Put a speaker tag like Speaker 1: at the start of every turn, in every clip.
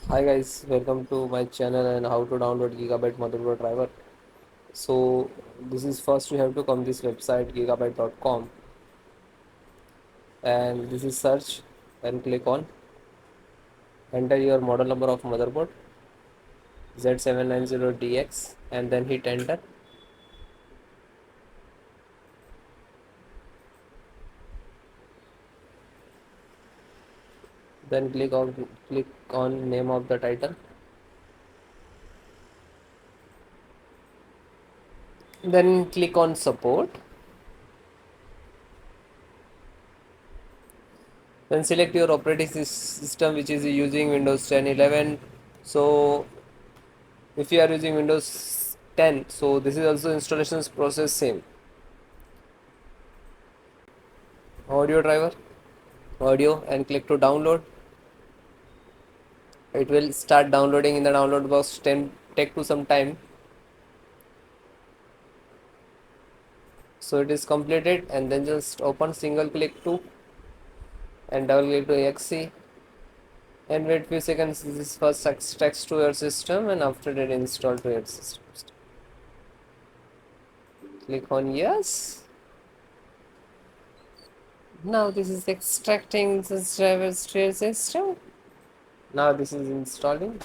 Speaker 1: Hi guys, welcome to my channel and how to download Gigabyte motherboard driver. So this is first you have to come this website gigabyte.com and this is search and click on enter your model number of motherboard Z790DX and then hit enter. Then click on name of the title. Then click on support. Then select your operating system which is using Windows 10 11. So if you are using Windows 10, so this is also installations process same. Audio driver, audio, and click to download. It will start downloading in the download box. Take to some time. So it is completed, and then just open single click to and double click to exe and wait few seconds. This first extracts to your system and after that install to your system. Click on yes. Now this is extracting this driver's to your system. Now this is installing.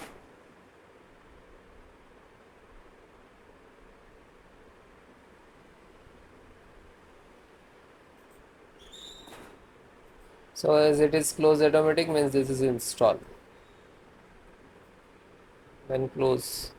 Speaker 1: So as it is close automatic means this is installed. Then close.